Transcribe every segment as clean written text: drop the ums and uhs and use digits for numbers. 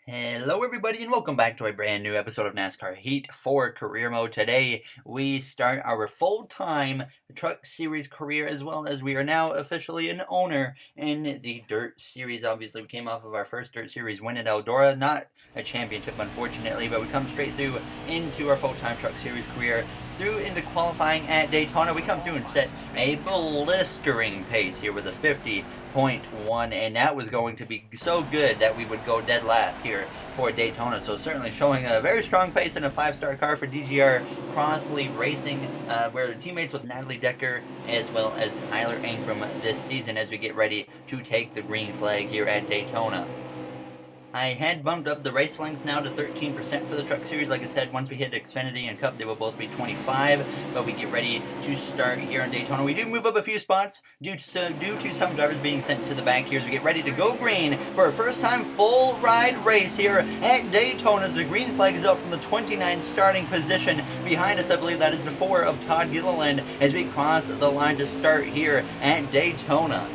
Hello everybody and welcome back to a brand new episode of NASCAR Heat 4 Career Mode. Today we start our full-time Truck Series career, as well as we are now officially an owner in the Dirt Series. Obviously we came off of our first Dirt Series win at Eldora, not a championship unfortunately, but we come straight through into our full-time Truck Series career, through into qualifying at Daytona. We come through and set a blistering pace here with a 50.1, and that was going to be so good that we would go dead last here for Daytona. So certainly showing a very strong pace in a 5-star car for DGR Crossley Racing. We're teammates with Natalie Decker as well as Tyler Ingram this season as we get ready to take the green flag here at Daytona. I had bumped up the race length now to 13% for the Truck Series. Like I said, once we hit Xfinity and Cup, they will both be 25, but we get ready to start here in Daytona. We do move up a few spots due to some drivers being sent to the back here as we get ready to go green for a first-time full-ride race here at Daytona. As the green flag is out from the 29th starting position. Behind us, I believe that is the 4 of Todd Gilliland as we cross the line to start here at Daytona.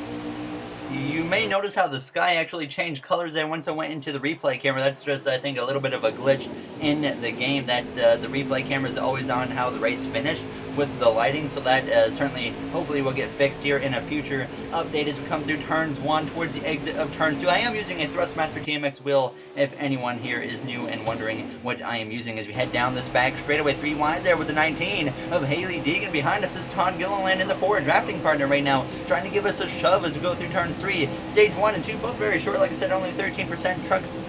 You may notice how the sky actually changed colors there once I went into the replay camera. That's just, I think, a little bit of a glitch in the game, that the replay camera is always on how the race finished with the lighting, so that certainly, hopefully, will get fixed here in a future update as we come through turns 1 towards the exit of turns 2. I am using a Thrustmaster TMX wheel if anyone here is new and wondering what I am using as we head down this back straightaway 3 wide there with the 19 of Haley Deegan. Behind us is Todd Gilliland in the 4 drafting partner right now, trying to give us a shove as we go through turns 3. Stage 1 and 2 both very short, like I said, only 13%. Trucks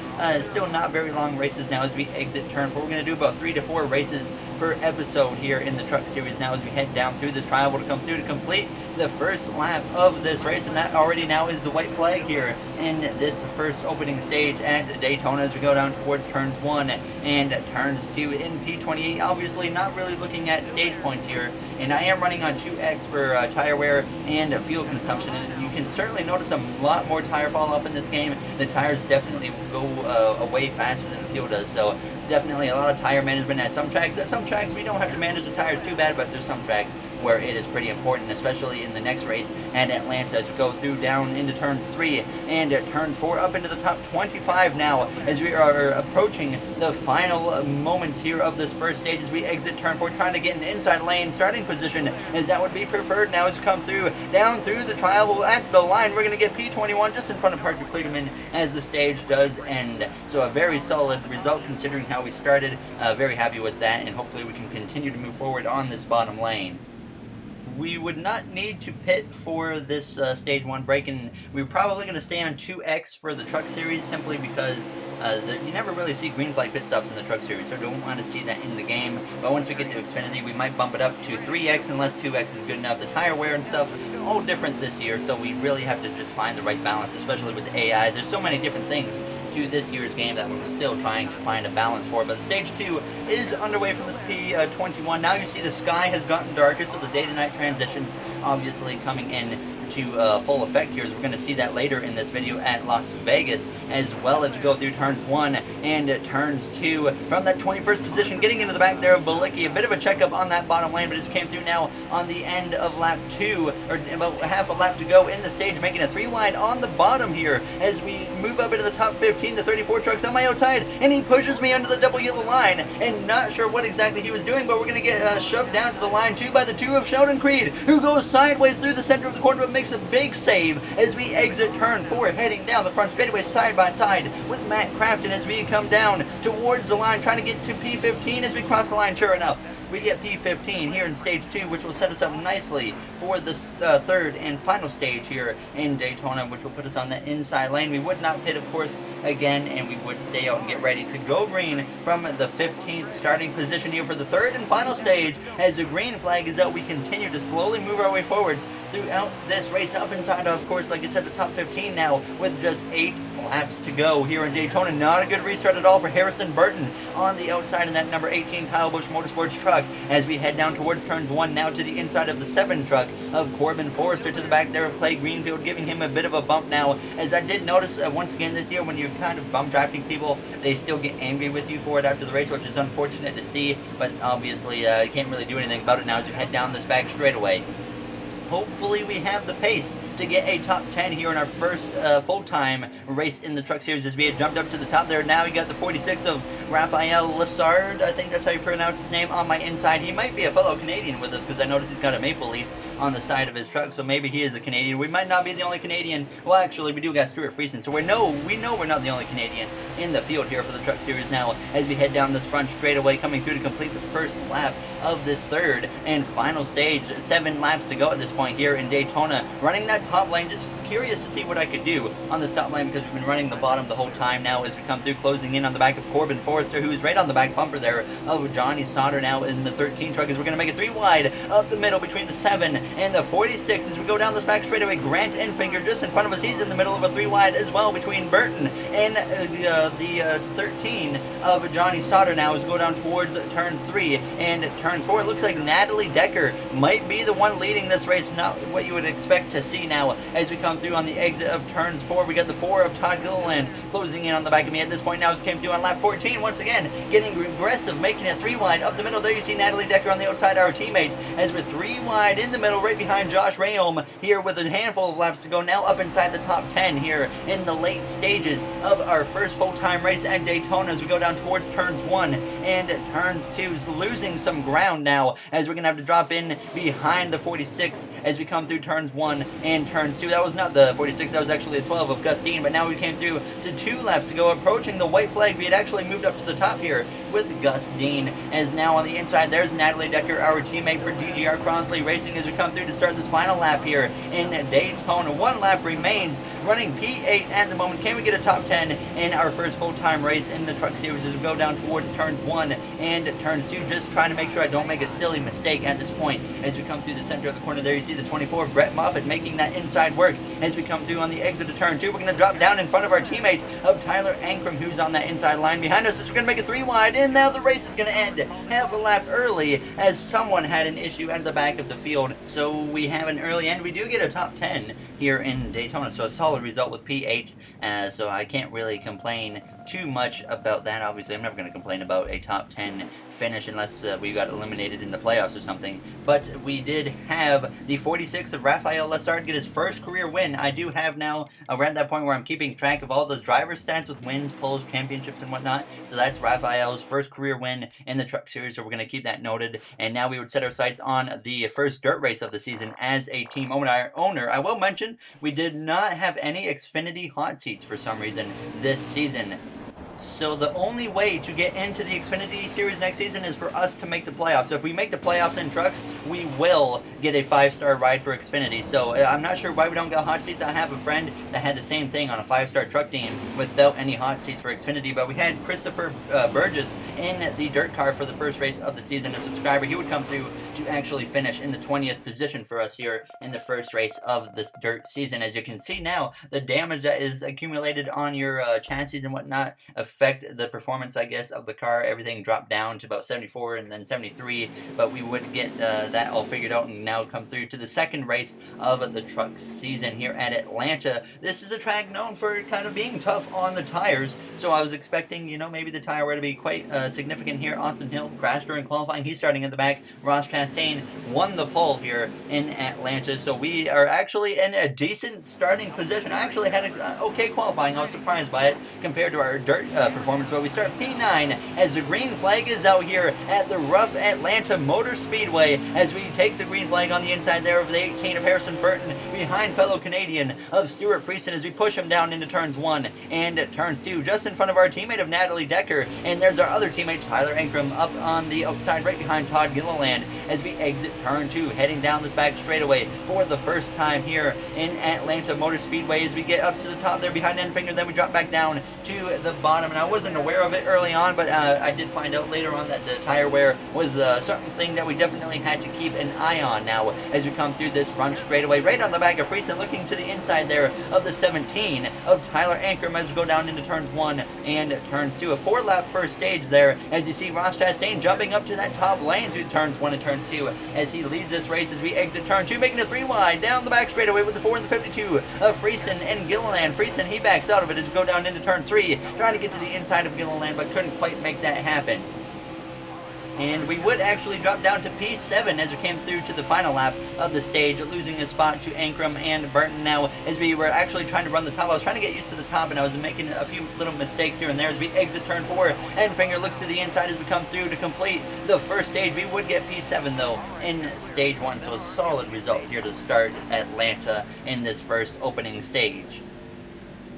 still not very long races now as we exit turn 4. We're going to do about 3 to 4 races per episode here in the Truck Series now as we head down through this trial to come through to complete the first lap of this race, and that already now is the white flag here in this first opening stage at Daytona as we go down towards turns 1 and turns 2 in P28. Obviously not really looking at stage points here, and I am running on 2X for tire wear and fuel consumption, and you can certainly notice a lot more tire fall off in this game. The tires definitely go away faster than the fuel does, so definitely a lot of tire management at some tracks. At some tracks we don't have to manage the tires too bad, but there's some tracks where it is pretty important, especially in the next race at Atlanta as we go through down into turns 3 and turns 4 up into the top 25 now as we are approaching the final moments here of this first stage as we exit turn 4, trying to get an inside lane starting position as that would be preferred now as we come through down through the trial. At the line we're going to get P21 just in front of Parker Kligerman as the stage does end. So a very solid result considering how we started. Very happy with that, and hopefully we can continue to move forward on this bottom lane. We would not need to pit for this stage 1 break, and we're probably going to stay on 2X for the Truck Series simply because you never really see green flag pit stops in the Truck Series, so don't want to see that in the game. But once we get to Xfinity, we might bump it up to 3X unless 2X is good enough. The tire wear and stuff, all different this year, so we really have to just find the right balance, especially with the AI. There's so many different things to this year's game that we're still trying to find a balance for. But stage 2 is underway from the P21. Now you see the sky has gotten darker, so the day to night transitions obviously coming in to full effect here, as we're going to see that later in this video at Las Vegas, as well as we go through turns 1 and turns 2 from that 21st position, getting into the back there of Balicki. A bit of a checkup on that bottom lane, but it came through now on the end of lap 2, or about half a lap to go in the stage, making a 3 wide on the bottom here as we move up into the top 15. The 34 truck's on my outside, and he pushes me under the double yellow line, and not sure what exactly he was doing, but we're going to get shoved down to the line 2 by the 2 of Sheldon Creed, who goes sideways through the center of the corner, but makes a big save as we exit turn 4, heading down the front straightaway side by side with Matt Crafton as we come down towards the line, trying to get to P15 as we cross the line. Sure enough, we get P15 here in stage 2, which will set us up nicely for this third and final stage here in Daytona, which will put us on the inside lane. We would not pit, of course, again, and we would stay out and get ready to go green from the 15th starting position here for the third and final stage. As the green flag is out, we continue to slowly move our way forwards throughout this race up inside, of course, like I said, the top 15 now with just 8 laps to go here in Daytona. Not a good restart at all for Harrison Burton on the outside in that number 18 Kyle Busch Motorsports truck as we head down towards turns 1 now to the inside of the 7 truck of Corbin Forrester to the back there of Clay Greenfield, giving him a bit of a bump now. As I did notice once again this year, when you're kind of bump drafting people, they still get angry with you for it after the race, which is unfortunate to see, but obviously you can't really do anything about it now as you head down this back straightaway. Hopefully we have the pace to to get a top 10 here in our first full-time race in the Truck Series as we had jumped up to the top there. Now we got the 46 of Raphael Lessard, I think that's how you pronounce his name, on my inside. He might be a fellow Canadian with us because I noticed he's got a maple leaf on the side of his truck, so maybe he is a Canadian. We might not be the only Canadian. Well, actually, we do got Stuart Friesen, so we know we're not the only Canadian in the field here for the Truck Series now as we head down this front straightaway, coming through to complete the first lap of this third and final stage. 7 laps to go at this point here in Daytona, running that top lane. Just curious to see what I could do on this top lane because we've been running the bottom the whole time now as we come through, closing in on the back of Corbin Forrester, who is right on the back bumper there of Johnny Sauter now in the 13 truck, as we're going to make it 3 wide up the middle between the 7 and the 46 as we go down this back straightaway. Grant Enfinger just in front of us. He's in the middle of a 3 wide as well between Burton and the 13 of Johnny Sauter now as we go down towards turn 3 and turn 4. It looks like Natalie Decker might be the one leading this race, not what you would expect to see now as we come through on the exit of turns 4. We got the 4 of Todd Gilliland closing in on the back of me at this point now as came through on lap 14. Once again, getting aggressive, making it 3 wide up the middle. There you see Natalie Decker on the outside, our teammate, as we're 3 wide in the middle right behind Josh Rayholm here with a handful of laps to go. Now up inside the top 10 here in the late stages of our first full-time race at Daytona as we go down towards turns 1 and turns 2. Losing some ground now as we're going to have to drop in behind the 46 as we come through turns 1 and turns 2. That was not the 46, that was actually the 12 of Gus Dean, but now we came through to 2 laps to go, approaching the white flag. We had actually moved up to the top here with Gus Dean, as now on the inside there's Natalie Decker, our teammate for DGR Crossley Racing, as we come through to start this final lap here in Daytona. 1 lap remains, running P8 at the moment. Can we get a top 10 in our first full-time race in the Truck Series as we go down towards turns 1 and turns 2, just trying to make sure I don't make a silly mistake at this point as we come through the center of the corner. There you see the 24 Brett Moffitt making that inside work as we come through on the exit of turn 2. We're going to drop down in front of our teammate of Tyler Ankrum, who's on that inside line behind us, as we're going to make it 3 wide, and now the race is going to end half a lap early as someone had an issue at the back of the field. So we have an early end. We do get a top 10 here in Daytona, so a solid result with P8, so I can't really complain too much about that. Obviously, I'm never going to complain about a top 10 finish unless we got eliminated in the playoffs or something. But we did have the 46 of Raphael Lessard get his first career win. I do have now, we're at that point where I'm keeping track of all those driver stats with wins, poles, championships, and whatnot. So that's Raphael's first career win in the Truck Series, so we're going to keep that noted. And now we would set our sights on the first dirt race of the season as a team owner. I will mention, we did not have any Xfinity hot seats for some reason this season. So the only way to get into the Xfinity Series next season is for us to make the playoffs. So if we make the playoffs in trucks, we will get a 5-star ride for Xfinity. So I'm not sure why we don't get hot seats. I have a friend that had the same thing on a 5-star truck team without any hot seats for Xfinity. But we had Christopher Burgess in the dirt car for the first race of the season, a subscriber. He would come through to actually finish in the 20th position for us here in the first race of this dirt season. As you can see now, the damage that is accumulated on your chassis and whatnot affect the performance, I guess, of the car. Everything dropped down to about 74 and then 73, but we would get that all figured out and now come through to the second race of the truck season here at Atlanta. This is a track known for kind of being tough on the tires, so I was expecting, you know, maybe the tire wear to be quite significant here. Austin Hill crashed during qualifying. He's starting at the back. Ross Chastain won the pole here in Atlanta, so we are actually in a decent starting position. I actually had an okay qualifying. I was surprised by it compared to our dirt performance, but we start P9 as the green flag is out here at the rough Atlanta Motor Speedway as we take the green flag on the inside there of the 18 of Harrison Burton behind fellow Canadian of Stuart Friesen as we push him down into turns 1 and turns 2 just in front of our teammate of Natalie Decker, and there's our other teammate Tyler Ankrum up on the outside right behind Todd Gilliland as we exit turn 2 heading down this back straightaway for the first time here in Atlanta Motor Speedway as we get up to the top there behind Enfinger, then we drop back down to the bottom. And I wasn't aware of it early on, but I did find out later on that the tire wear was something that we definitely had to keep an eye on now as we come through this front straightaway right on the back of Friesen, looking to the inside there of the 17 of Tyler Ankrum as we go down into turns 1 and turns 2. A 4-lap first stage there as you see Ross Chastain jumping up to that top lane through turns 1 and turns 2 as he leads this race as we exit turn 2, making it 3 wide down the back straightaway with the 4 and the 52 of Friesen and Gilliland. Friesen, he backs out of it as we go down into turn 3, trying to get to the inside of Gilliland, but couldn't quite make that happen. And we would actually drop down to P7 as we came through to the final lap of the stage, losing a spot to Ankrum and Burton. Now, as we were actually trying to run the top, I was trying to get used to the top, and I was making a few little mistakes here and there as we exit turn 4. Enfinger looks to the inside as we come through to complete the first stage. We would get P7, though, in stage 1, so a solid result here to start Atlanta in this first opening stage.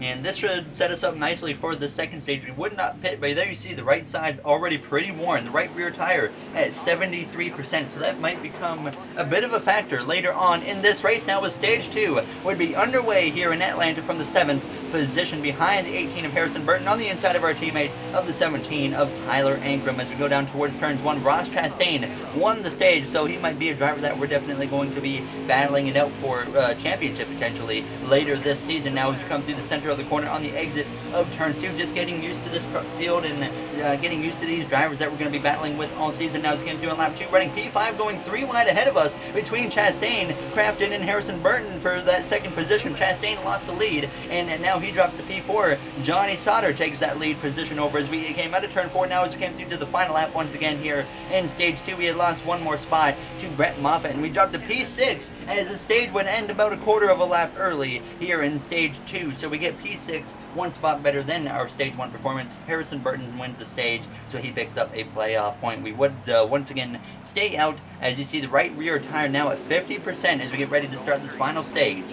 And this should set us up nicely for the second stage. We would not pit, but there you see the right side's already pretty worn. The right rear tire at 73%, so that might become a bit of a factor later on in this race. Now with stage 2 would be underway here in Atlanta from the 7th position behind the 18 of Harrison Burton on the inside of our teammate of the 17 of Tyler Ankrum. As we go down towards turns 1, Ross Chastain won the stage, so he might be a driver that we're definitely going to be battling it out for championship potentially later this season. Now as we come through the center of the corner on the exit of turn 2, just getting used to this truck field and getting used to these drivers that we're going to be battling with all season. Now as we came through on lap 2, running P5, going 3 wide ahead of us between Chastain, Crafton, and Harrison Burton for that second position. Chastain lost the lead, and now he drops to P4. Johnny Sauter takes that lead position over as we came out of turn 4. Now as we came through to the final lap once again here in stage 2, we had lost one more spot to Brett Moffitt, and we dropped to P6 as the stage would end about a quarter of a lap early here in stage 2. So we get P6, one spot better than our stage 1 performance. Harrison Burton wins the stage, so he picks up a playoff point. We would once again stay out as you see the right rear tire now at 50% as we get ready to start this final stage.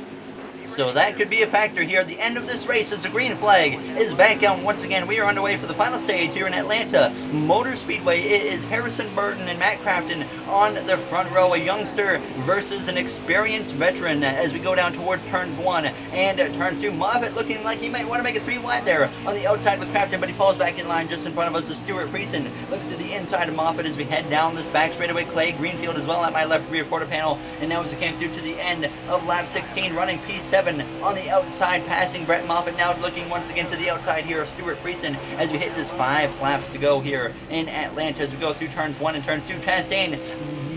So that could be a factor here at the end of this race as the green flag is back out. Once again, we are underway for the final stage here in Atlanta Motor Speedway. It is Harrison Burton and Matt Crafton on the front row, a youngster versus an experienced veteran as we go down towards turns 1 and turns 2. Moffitt looking like he might want to make a 3 wide there on the outside with Crafton, but he falls back in line just in front of us as Stuart Friesen looks to the inside of Moffitt as we head down this back straightaway. Clay Greenfield as well at my left rear quarter panel, and now as we came through to the end of lap 16, running P7 on the outside, passing Brett Moffitt. Now looking once again to the outside here of Stuart Friesen as we hit this 5 laps to go here in Atlanta as we go through turns 1 and turns 2. Chastain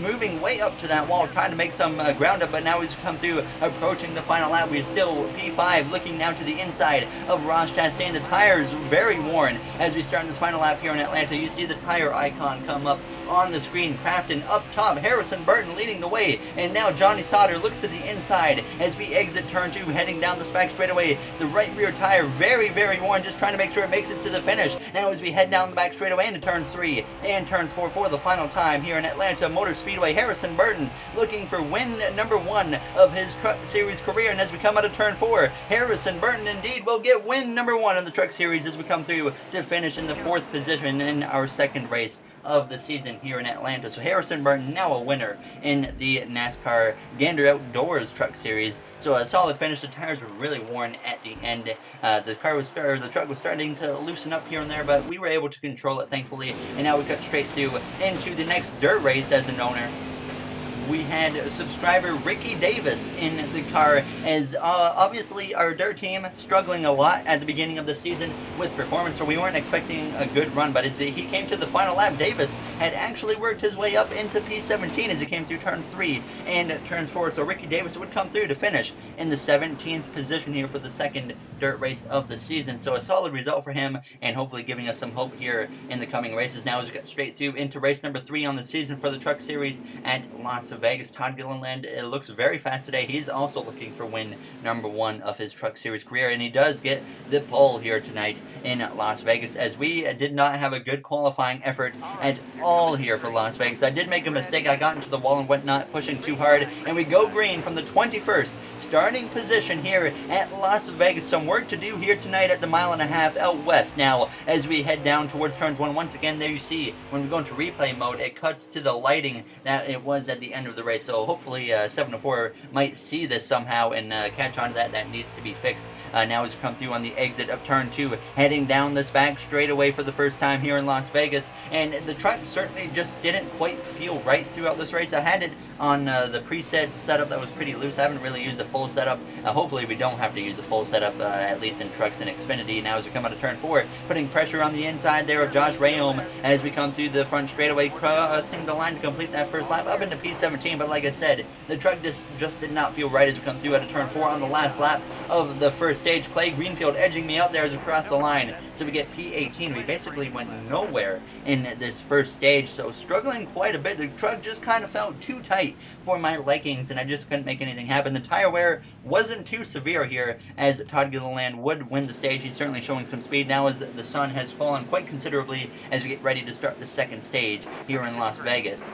moving way up to that wall, trying to make some ground up, but now he's come through, approaching the final lap. We're still P5, looking now to the inside of Ross Chastain. The tires very worn as we start this final lap here in Atlanta. You see the tire icon come up on the screen. Crafton up top, Harrison Burton leading the way, and now Johnny Sauter looks to the inside as we exit turn 2, heading down this back straightaway. The right rear tire very worn, just trying to make sure it makes it to the finish. Now as we head down the back straightaway into turns 3 and turns 4 for the final time here in Atlanta Motor Speedway, Harrison Burton looking for win number 1 of his Truck Series career. And as we come out of turn 4, Harrison Burton indeed will get win number 1 in the Truck Series as we come through to finish in the 4th position in our second race of the season here in Atlanta. So Harrison Burton now a winner in the NASCAR Gander Outdoors Truck Series. So a solid finish. The tires were really worn at the end. The truck was starting to loosen up here and there, but we were able to control it thankfully. And now we cut straight through into the next dirt race as an owner. We had subscriber Ricky Davis in the car as obviously our dirt team struggling a lot at the beginning of the season with performance, so we weren't expecting a good run, but as he came to the final lap, Davis had actually worked his way up into P17 as he came through turns 3 and turns 4, so Ricky Davis would come through to finish in the 17th position here for the second dirt race of the season. So a solid result for him and hopefully giving us some hope here in the coming races. Now as we get straight through into race number 3 on the season for the Truck Series at Las Vegas. Todd Gilliland, it looks very fast today. He's also looking for win number 1 of his Truck Series career, and he does get the pole here tonight in Las Vegas as we did not have a good qualifying effort at all here for Las Vegas. I did make a mistake. I got into the wall and whatnot, pushing too hard, and we go green from the 21st starting position here at Las Vegas. Some work to do here tonight at the 1.5 miles out west. Now as we head down towards turns 1, once again there you see when we go into replay mode, it cuts to the lighting that it was at the end of the race. So hopefully 704 might see this somehow and catch on to that. That needs to be fixed. Now as we come through on the exit of turn 2, heading down this back straightaway for the first time here in Las Vegas, and the truck certainly just didn't quite feel right throughout this race. I had it on the preset setup that was pretty loose. I haven't really used a full setup. Hopefully we don't have to use a full setup, at least in trucks in Xfinity. Now as we come out of turn 4, putting pressure on the inside there of Josh Rayholm as we come through the front straightaway, crossing the line to complete that first lap up into P17. 2017, but like I said, the truck just did not feel right as we come through out of turn 4 on the last lap of the first stage. Clay Greenfield edging me out there as we cross the line, so we get P18. We basically went nowhere in this first stage, so struggling quite a bit. The truck just kind of felt too tight for my likings, and I just couldn't make anything happen. The tire wear wasn't too severe here, as Todd Gilliland would win the stage. He's certainly showing some speed now as the sun has fallen quite considerably as we get ready to start the second stage here in Las Vegas.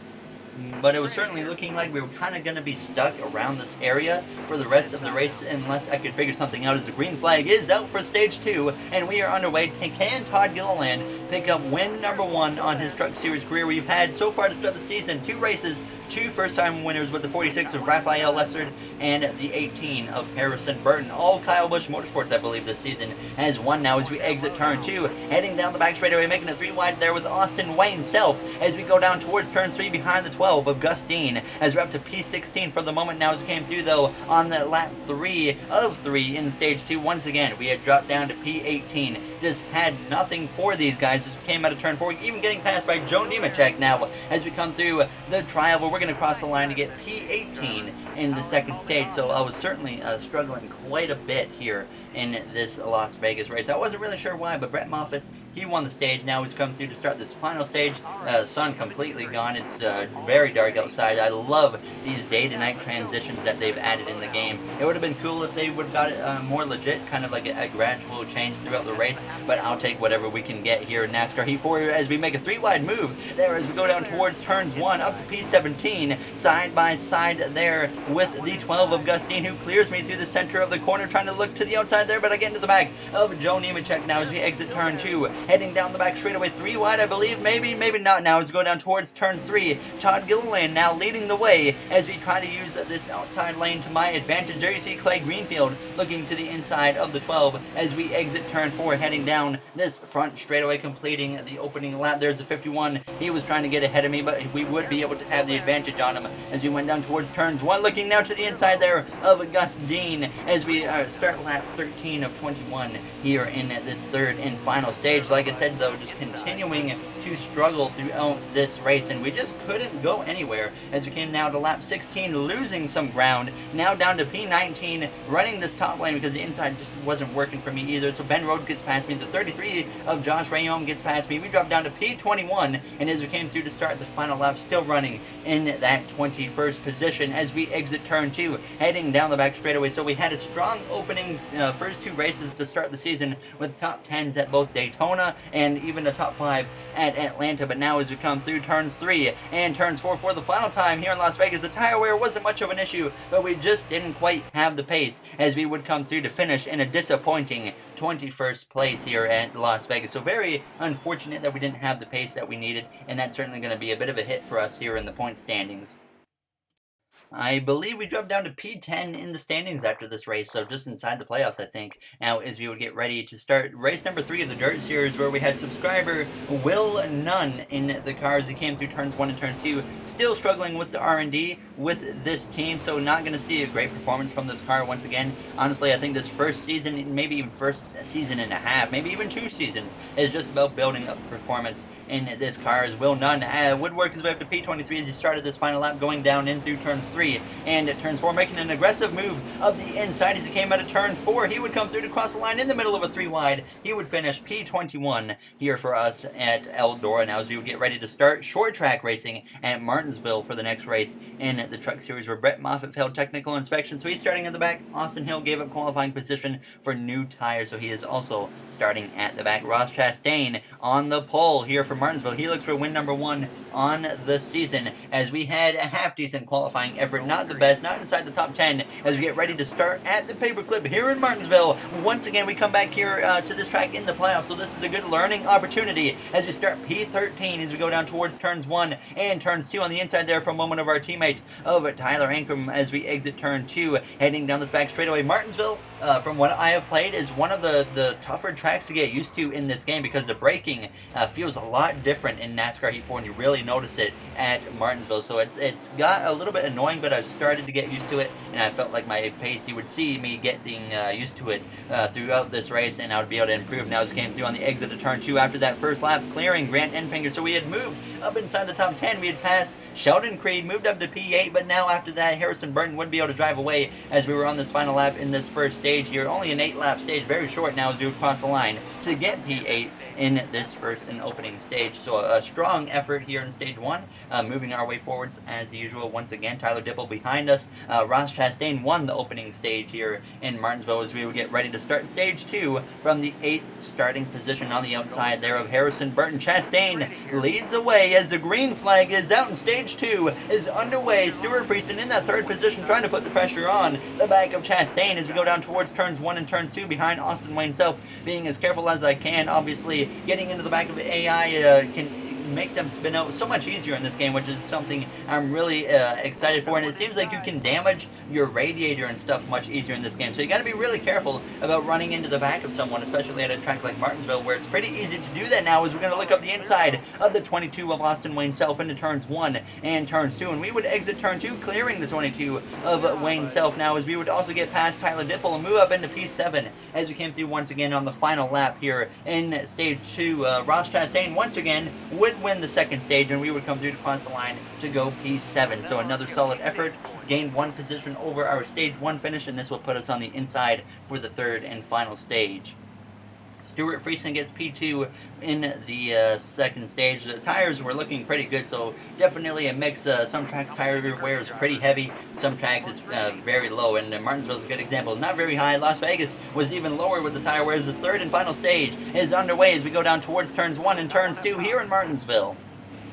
But it was certainly looking like we were kind of going to be stuck around this area for the rest of the race unless I could figure something out, as the green flag is out for stage 2 and we are underway. Can Todd Gilliland pick up win number 1 on his Truck Series career? We've had so far to start the season 2 races, 2 first-time winners with the 46 of Raphael Lessard and the 18 of Harrison Burton. All Kyle Busch Motorsports, I believe, this season has won now as we exit turn 2, heading down the back straightaway, making it 3 wide there with Austin Wayne Self as we go down towards turn 3 behind the 12 of Gus Dean, as we're up to P16 for the moment now as we came through, though, on the lap 3 of 3 in stage 2. Once again, we had dropped down to P18. Just had nothing for these guys as we came out of turn 4, even getting passed by Joe Nemechek now as we come through the tri-oval. We're going to cross the line to get P18 in the second stage, so I was certainly struggling quite a bit here in this Las Vegas race. I wasn't really sure why, but Brett Moffitt, he won the stage. Now he's come through to start this final stage. Sun completely gone. It's very dark outside. I love these day-to-night transitions that they've added in the game. It would have been cool if they would have got it more legit, kind of like a gradual change throughout the race, but I'll take whatever we can get here in NASCAR Heat 4 as we make a 3-wide move there as we go down towards turns 1 up to P17, side by side there with the 12 of Gus Dean, who clears me through the center of the corner, trying to look to the outside there, but I get into the back of Joe Nemechek now as we exit turn 2. Heading down the back straightaway, 3 wide, I believe, maybe not now, as we go down towards turn 3. Todd Gilliland now leading the way as we try to use this outside lane to my advantage. There you see Clay Greenfield looking to the inside of the 12 as we exit turn 4, heading down this front straightaway, completing the opening lap. There's the 51. He was trying to get ahead of me, but we would be able to have the advantage on him as we went down towards turns 1, looking now to the inside there of Gus Dean as we start lap 13 of 21 here in this third and final stage. Like I said, though, just continuing to struggle throughout this race, and we just couldn't go anywhere as we came now to lap 16, losing some ground. Now down to P19, running this top lane because the inside just wasn't working for me either. So Ben Rhodes gets past me. The 33 of Josh Rayom gets past me. We drop down to P21, and as we came through to start the final lap, still running in that 21st position as we exit turn 2, heading down the back straightaway. So we had a strong opening first 2 races to start the season with top 10s at both Daytona and even a top 5 at Atlanta, but now as we come through turns 3 and turns 4 for the final time here in Las Vegas, the tire wear wasn't much of an issue, but we just didn't quite have the pace as we would come through to finish in a disappointing 21st place here at Las Vegas. So very unfortunate that we didn't have the pace that we needed, and that's certainly going to be a bit of a hit for us here in the point standings. I believe we dropped down to P10 in the standings after this race, so just inside the playoffs, I think. Now, as we would get ready to start race number 3 of the Dirt Series, where we had subscriber Will Nunn in the cars. He came through turns 1 and turns 2, still struggling with the R&D with this team, so not going to see a great performance from this car once again. Honestly, I think this first season, maybe even first season and a half, maybe even 2 seasons, is just about building up the performance in this car, as Will Nunn would work his way up to P23 as he started this final lap, going down in through turns 3 and at turns 4, making an aggressive move up the inside as he came out of turn 4. He would come through to cross the line in the middle of a 3 wide. He would finish P21 here for us at Eldora. Now as we would get ready to start short track racing at Martinsville for the next race in the Truck Series, where Brett Moffitt failed technical inspection, so he's starting at the back. Austin Hill gave up qualifying position for new tires, so he is also starting at the back. Ross Chastain on the pole here for Martinsville. He looks for win number 1 on the season as we had a half-decent qualifying effort, not the best, not inside the top 10, as we get ready to start at the paperclip here in Martinsville. Once again, we come back here to this track in the playoffs, so this is a good learning opportunity as we start P13 as we go down towards turns 1 and turns 2 on the inside there from one of our teammates of Tyler Ankrum as we exit turn 2, heading down this back straightaway. Martinsville, from what I have played, is one of the tougher tracks to get used to in this game because the braking feels a lot different in NASCAR Heat 4, and you really notice it at Martinsville. So it's got a little bit annoying but I've started to get used to it, and I felt like my pace, you would see me getting used to it throughout this race, and I would be able to improve now as I came through on the exit of turn 2 after that first lap, clearing Grant Enfinger. So we had moved up inside the top 10. We had passed Sheldon Creed, moved up to P8, but now after that, Harrison Burton wouldn't be able to drive away as we were on this final lap in this first stage here. Only an 8-lap stage, very short now as we would cross the line to get P8 in this first and opening stage. So a strong effort here in stage 1, moving our way forwards as usual. Once again, Tyler Dipple behind us. Ross Chastain won the opening stage here in Martinsville as we would get ready to start stage 2 from the 8th starting position on the outside there of Harrison Burton. Chastain leads the way as the green flag is out, and stage 2 is underway. Stuart Friesen in that 3rd position, trying to put the pressure on the back of Chastain as we go down towards turns 1 and turns 2 behind Austin Wayne Self, being as careful as I can. Obviously, getting into the back of the AI can make them spin out so much easier in this game, which is something I'm really excited for, and it seems like you can damage your radiator and stuff much easier in this game, so you got to be really careful about running into the back of someone, especially at a track like Martinsville, where it's pretty easy to do that now, as we're going to look up the inside of the 22 of Austin Wayne Self into turns 1 and turns 2, and we would exit turn 2 clearing the 22 of Wayne Self now, as we would also get past Tyler Dipple and move up into P7 as we came through once again on the final lap here in stage 2. Ross Chastain once again would win the second stage, and we would come through to cross the line to go P7. So another solid effort, gained 1 position over our stage 1 finish, and this will put us on the inside for the 3rd and final stage. Stuart Friesen gets P2 in the 2nd stage. The tires were looking pretty good, so definitely a mix. Some tracks tire wear is pretty heavy, some tracks is very low, and Martinsville is a good example. Not very high. Las Vegas was even lower with the tire wears. The 3rd and final stage is underway as we go down towards turns 1 and turns 2 here in Martinsville.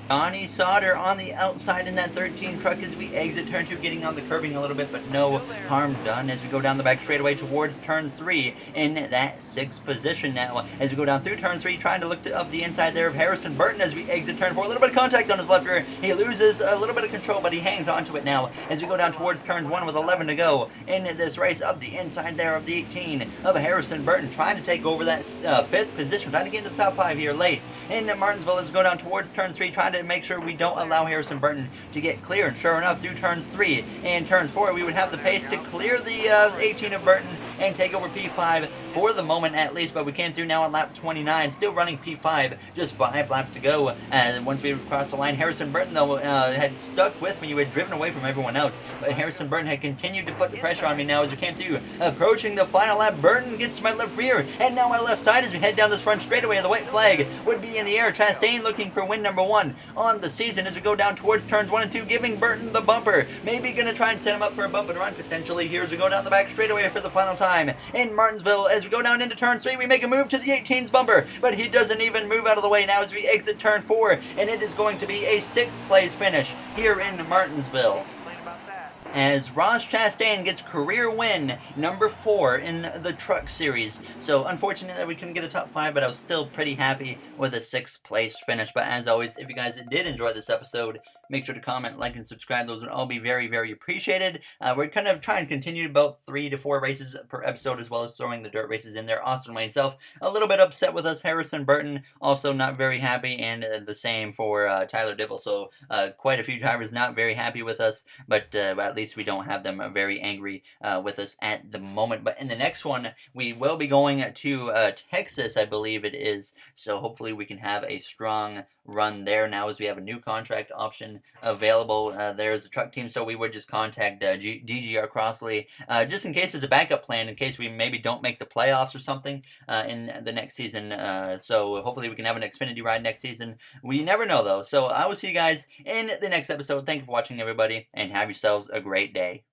Johnny Sauter on the outside in that 13 truck as we exit turn 2, getting on the curbing a little bit, but no harm done as we go down the back straightaway towards turn 3 in that 6th position now. As we go down through turn 3, trying to look up the inside there of Harrison Burton as we exit turn 4. A little bit of contact on his left rear. He loses a little bit of control, but he hangs on to it now as we go down towards turns 1 with 11 to go in this race. Up the inside there of the 18 of Harrison Burton, trying to take over that 5th position, trying to get into the top 5 here late in Martinsville as we go down towards turn 3, trying to make sure we don't allow Harrison Burton to get clear. And sure enough, through turns 3 and turns 4, we would have the pace to clear the 18 of Burton and take over P5 for the moment at least. But we came through now on lap 29, still running P5, just 5 laps to go. And once we crossed the line, Harrison Burton, though, had stuck with me. You had driven away from everyone else, but Harrison Burton had continued to put the pressure on me now as we came through. Approaching the final lap, Burton gets to my left rear, and now my left side as we head down this front straightaway. The white flag would be in the air. Chastain looking for win number 1 on the season as we go down towards turns 1 and 2, giving Burton the bumper. Maybe gonna try and set him up for a bump and run potentially here as we go down the back straightaway for the final time in Martinsville. As we go down into turn 3, we make a move to the 18's bumper, but he doesn't even move out of the way now as we exit turn 4, and it is going to be a 6th place finish here in Martinsville, as Ross Chastain gets career win number 4 in the Truck Series. So unfortunately we couldn't get a top 5, but I was still pretty happy with a 6th place finish. But as always, if you guys did enjoy this episode, make sure to comment, like, and subscribe. Those would all be very, very appreciated. We're kind of trying to continue about 3 to 4 races per episode, as well as throwing the dirt races in there. Austin Wayne Self, a little bit upset with us. Harrison Burton, also not very happy, and the same for Tyler Dibble. So quite a few drivers not very happy with us, but at least we don't have them very angry with us at the moment. But in the next one, we will be going to Texas, I believe it is. So hopefully we can have a strong run there now, as we have a new contract option available there as a truck team. So we would just contact DGR Crossley just in case as a backup plan, in case we maybe don't make the playoffs or something in the next season. So hopefully we can have an Xfinity ride next season. We never know though. So I will see you guys in the next episode. Thank you for watching, everybody, and have yourselves a great day.